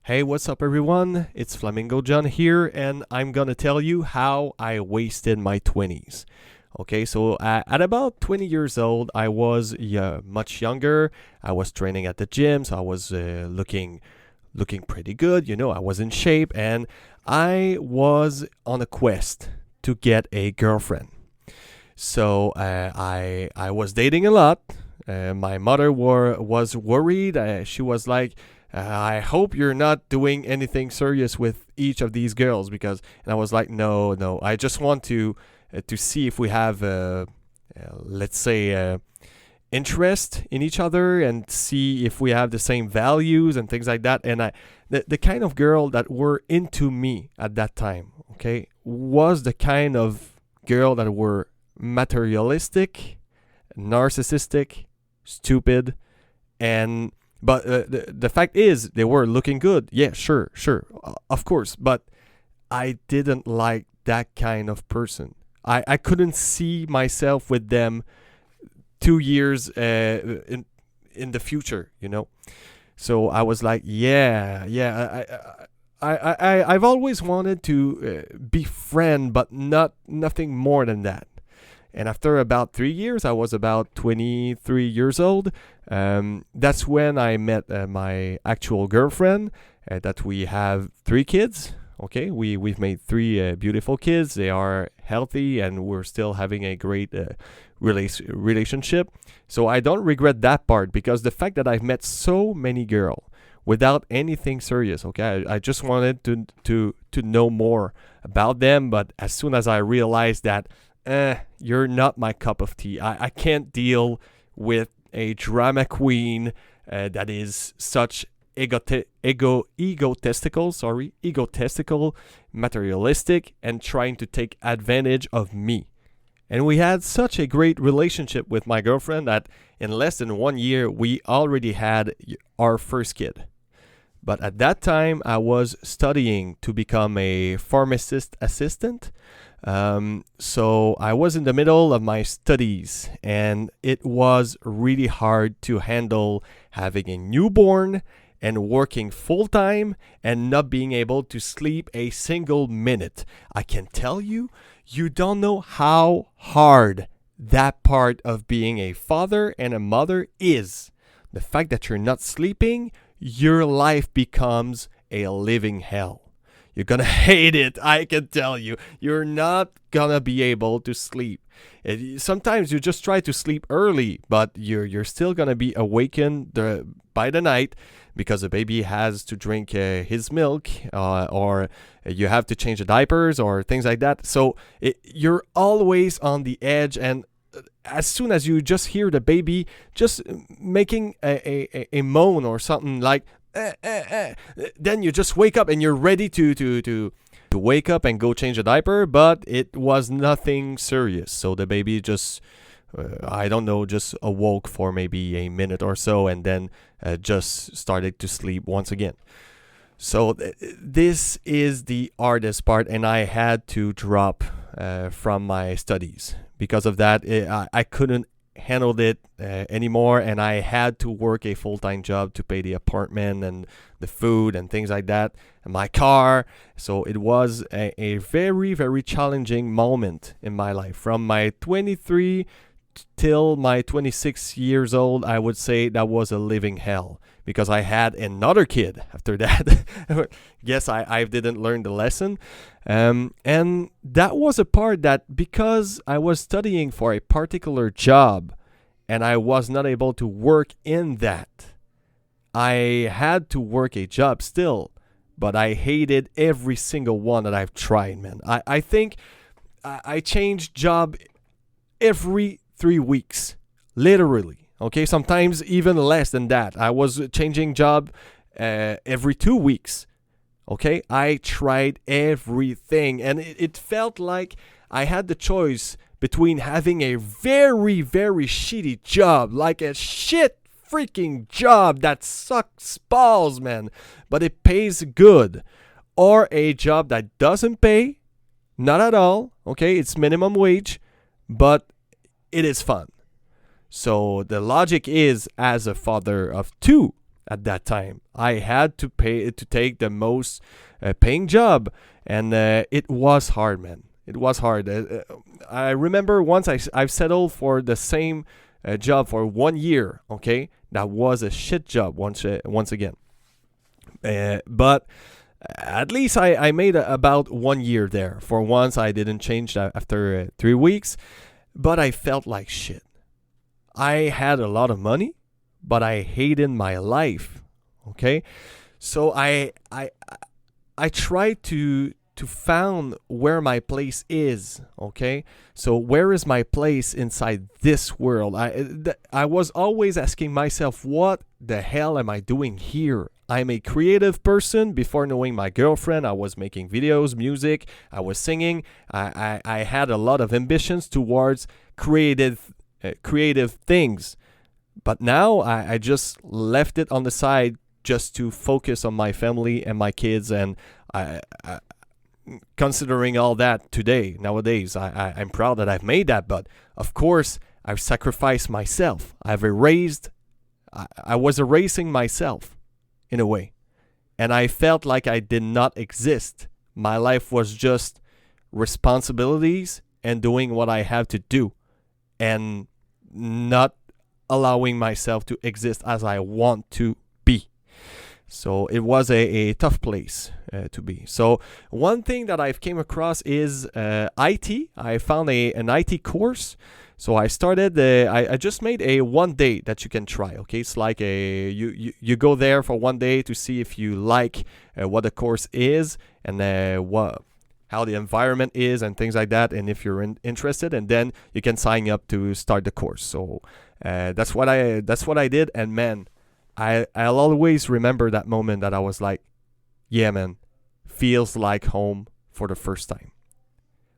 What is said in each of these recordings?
Hey, what's up, everyone? It's Flamingo John here, and I'm gonna tell you how I wasted my 20s. Okay, so at about 20 years old, I was much younger. I was training at the gym, so I was looking pretty good. I was in shape, and I was on a quest to get a girlfriend. So I was dating a lot. My mother was worried. She was like, I hope you're not doing anything serious with each of these girls and I was like, no, no, I just want to see if we have, let's say, interest in each other and see if we have the same values and things like that. And the kind of girl that were into me at that time, okay, was the kind of girl that were materialistic, narcissistic, stupid, and but the fact is they were looking good. Yeah, sure, of course. But I didn't like that kind of person. I couldn't see myself with them 2 years in the future. So I was like, yeah. I've always wanted to befriend, but nothing more than that. And after about 3 years, I was about 23 years old. That's when I met my actual girlfriend. That we have 3 kids. Okay, we've made 3 beautiful kids. They are healthy, and we're still having a great relationship. So I don't regret that part, because the fact that I've met so many girls without anything serious. Okay, I just wanted to know more about them. But as soon as I realized that, you're not my cup of tea. I can't deal with a drama queen that is such egotistical, materialistic, and trying to take advantage of me. And we had such a great relationship with my girlfriend that in less than 1 year, we already had our first kid. But at that time, I was studying to become a pharmacist assistant. So I was in the middle of my studies, and it was really hard to handle having a newborn and working full time and not being able to sleep a single minute. I can tell you, you don't know how hard that part of being a father and a mother is. The fact that you're not sleeping, your life becomes a living hell. You're gonna hate it, I can tell you. You're not gonna be able to sleep. Sometimes you just try to sleep early, but you're still gonna be awakened by the night, because the baby has to drink his milk, or you have to change the diapers or things like that. So you're always on the edge, and as soon as you just hear the baby just making a moan or something like, then you just wake up and you're ready to wake up and go change a diaper, but it was nothing serious. So the baby just, I don't know, just awoke for maybe a minute or so, and then just started to sleep once again. So this is the hardest part, and I had to drop from my studies. Because of that, I couldn't handled it anymore, and I had to work a full-time job to pay the apartment and the food and things like that, and my car. So it was a very, very challenging moment in my life. From my 23 till my 26 years old, I would say that was a living hell, because I had another kid after that. Guess I didn't learn the lesson. And that was a part that, because I was studying for a particular job and I was not able to work in that, I had to work a job still, but I hated every single one that I've tried, man. I think I changed job every 3 weeks, literally. Okay, sometimes even less than that. I was changing job every 2 weeks. Okay, I tried everything, and it felt like I had the choice between having a very, very shitty job, like a shit freaking job that sucks balls, man, but it pays good, or a job that doesn't pay, not at all. Okay, it's minimum wage, but it is fun. So the logic is, as a father of 2, at that time. I had to take the most paying job, and it was hard, man. It was hard. I remember once I've settled for the same job for 1 year. Okay, that was a shit job once again. But at least I made about 1 year there. For once, I didn't change after 3 weeks, but I felt like shit. I had a lot of money, but I hated my life. Okay, so I tried to found where my place is. Okay, so where is my place inside this world? I was always asking myself, what the hell am I doing here? I'm a creative person. Before knowing my girlfriend, I was making videos, music, I was singing. I had a lot of ambitions towards creative things. But now I just left it on the side just to focus on my family and my kids. And considering all that nowadays, I'm proud that I've made that. But of course, I've sacrificed myself. I was erasing myself in a way. And I felt like I did not exist. My life was just responsibilities and doing what I have to do, and not allowing myself to exist as I want to be. So it was a tough place to be. So one thing that I've came across is IT. I found an IT course. So I started. I just made a 1 day that you can try. Okay, it's like you go there for 1 day to see if you like what the course is, and how the environment is and things like that, and if you're interested, and then you can sign up to start the course. So that's what I did, and man, I'll always remember that moment that I was like, yeah, man, feels like home for the first time.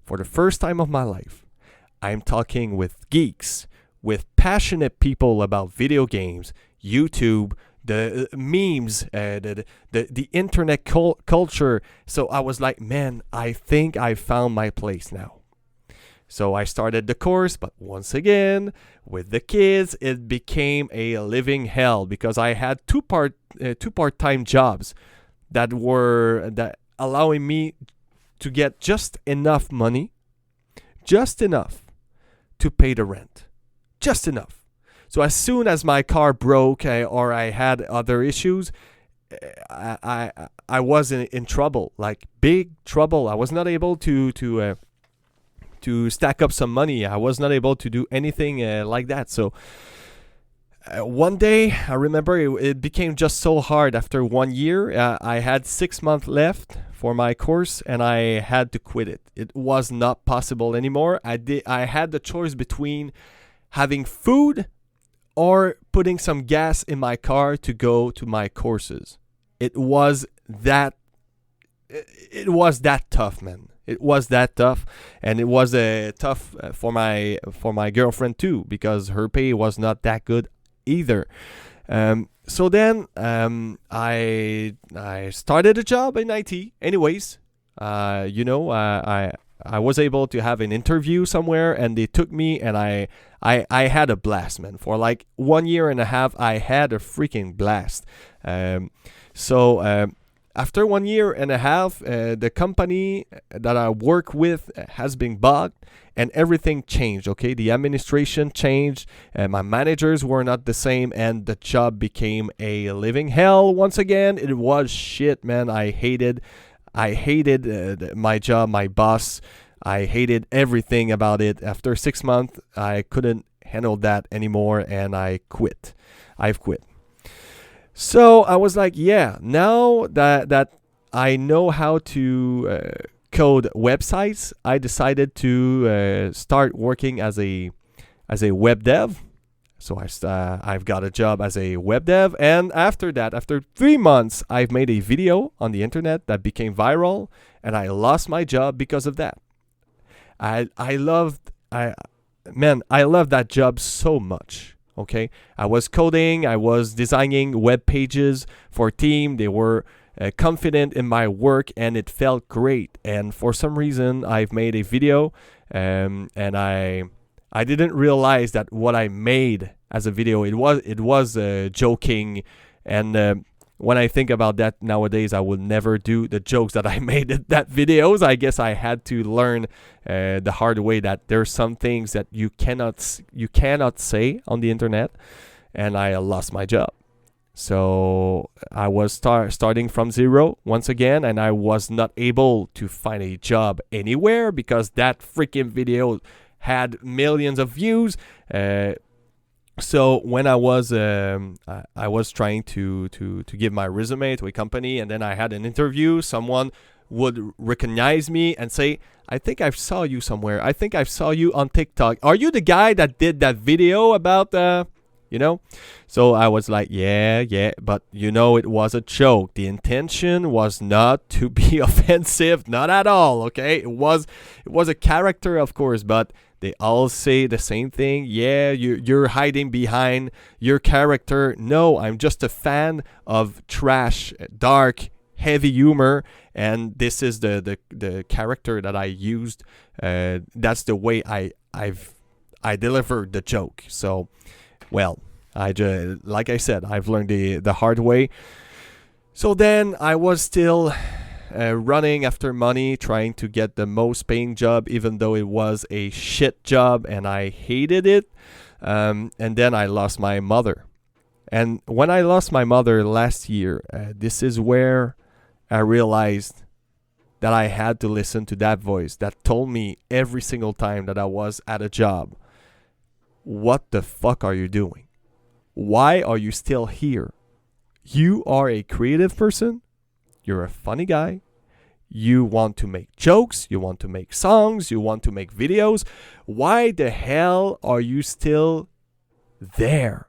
For the first time of my life, I'm talking with geeks, with passionate people about video games, YouTube, the memes, the internet culture. So I was like, man, I think I found my place now. So I started the course, but once again, with the kids, it became a living hell because I had two part-time jobs that allowing me to get just enough money, just enough to pay the rent, just enough. So as soon as my car broke or I had other issues, I was in trouble, like big trouble. I was not able to stack up some money. I was not able to do anything like that. So one day, I remember it became just so hard. After 1 year, I had 6 months left for my course, and I had to quit it. It was not possible anymore. I had the choice between having food or putting some gas in my car to go to my courses. It was that tough, man. It was that tough, and it was tough for my girlfriend too, because her pay was not that good either. So then I started a job in IT. Anyways, I was able to have an interview somewhere, and they took me, and I had a blast, man. For like 1 year and a half, I had a freaking blast. After 1 year and a half, the company that I work with has been bought, and everything changed. Okay, the administration changed, my managers were not the same, and the job became a living hell once again. It was shit, man. I hated my job, my boss. I hated everything about it. After 6 months, I couldn't handle that anymore, and I've quit. So I was like, yeah, now that I know how to code websites, I decided to start working as a web dev. So I've got a job as a web dev, and after that, after 3 months, I've made a video on the internet that became viral, and I lost my job because of that. I love that job so much. Okay, I was coding, I was designing web pages for a team. They were confident in my work, and it felt great. And for some reason, I've made a video, and I didn't realize that what I made as a video, it was joking, And when I think about that nowadays, I will never do the jokes that I made in that videos. I guess I had to learn the hard way that there's some things that you cannot say on the internet, and I lost my job. So I was starting from zero once again, and I was not able to find a job anywhere because that freaking video had millions of views. So when I was trying to give my resume to a company, and then I had an interview, someone would recognize me and say, I think I saw you somewhere. I think I saw you on TikTok. Are you the guy that did that video about So I was like, yeah, but it was a joke. The intention was not to be offensive, not at all, okay? It was a character, of course, but they all say the same thing. Yeah, you're hiding behind your character. No, I'm just a fan of trash, dark, heavy humor, and this is the character that I used. That's the way I delivered the joke. So, well, like I said, I've learned the hard way. So then I was still running after money, trying to get the most paying job, even though it was a shit job and I hated it. And then I lost my mother. And when I lost my mother last year, this is where I realized that I had to listen to that voice that told me every single time that I was at a job, what the fuck are you doing? Why are you still here? You are a creative person. You're a funny guy. You want to make jokes. You want to make songs. You want to make videos. Why the hell are you still there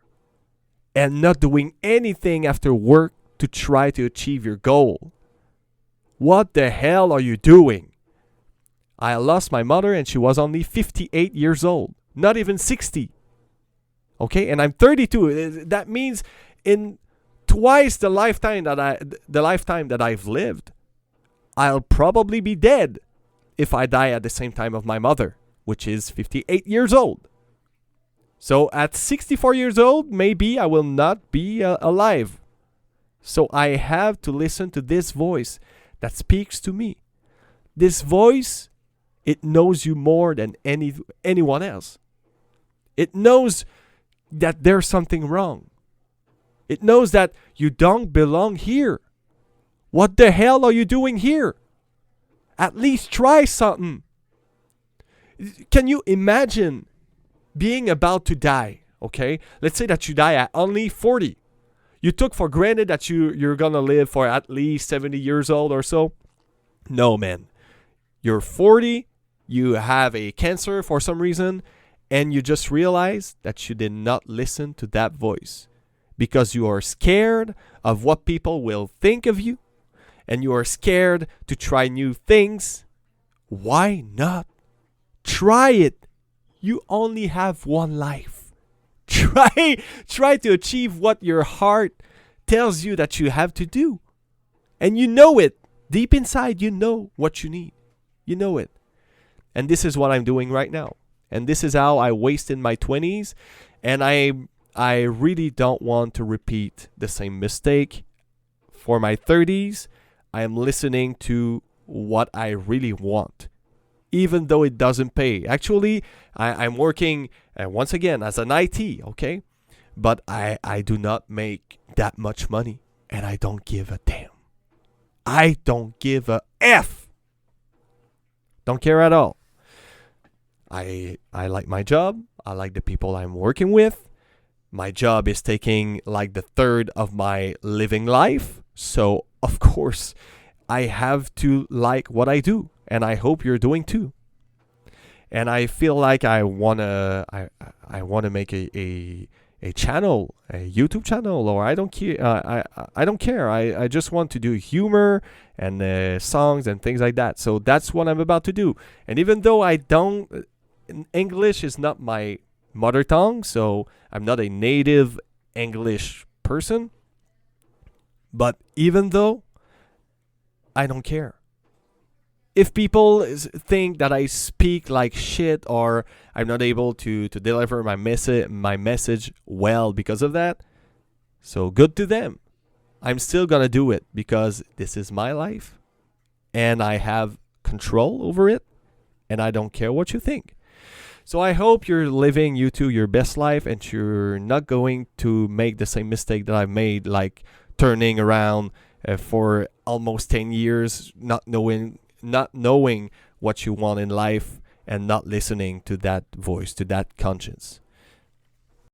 and not doing anything after work to try to achieve your goal? What the hell are you doing? I lost my mother and she was only 58 years old. Not even 60. Okay, and I'm 32. That means in twice the lifetime that I've lived, I'll probably be dead if I die at the same time of my mother, which is 58 years old. So at 64 years old, maybe I will not be alive. So I have to listen to this voice that speaks to me. This voice, it knows you more than anyone else. It knows that there's something wrong. It knows that you don't belong here. What the hell are you doing here? At least try something. Can you imagine being about to die, okay? Let's say that you die at only 40. You took for granted that you're going to live for at least 70 years old or so. No, man. You're 40, you have a cancer for some reason, and you just realize that you did not listen to that voice because you are scared of what people will think of you, and you are scared to try new things. Why not? Try it. You only have one life. Try to achieve what your heart tells you that you have to do. And you know it. Deep inside, you know what you need. You know it. And this is what I'm doing right now. And this is how I wasted my 20s. And I really don't want to repeat the same mistake. For my 30s, I am listening to what I really want, even though it doesn't pay. Actually, I'm working, once again, as an IT, okay? But I do not make that much money, and I don't give a damn. I don't give a F. Don't care at all. I like my job. I like the people I'm working with. My job is taking like the third of my living life. So, of course, I have to like what I do. And I hope you're doing too. And I feel like I wanna make a channel, a YouTube channel, or I don't care. I don't care. I just want to do humor and songs and things like that. So that's what I'm about to do. And even though English is not my mother tongue, so I'm not a native English person. But even though, I don't care. If people think that I speak like shit or I'm not able to deliver my message well because of that, so good to them. I'm still gonna do it because this is my life and I have control over it and I don't care what you think. So I hope you're living, you two, your best life, and you're not going to make the same mistake that I've made, like turning around for almost 10 years, not knowing what you want in life and not listening to that voice, to that conscience.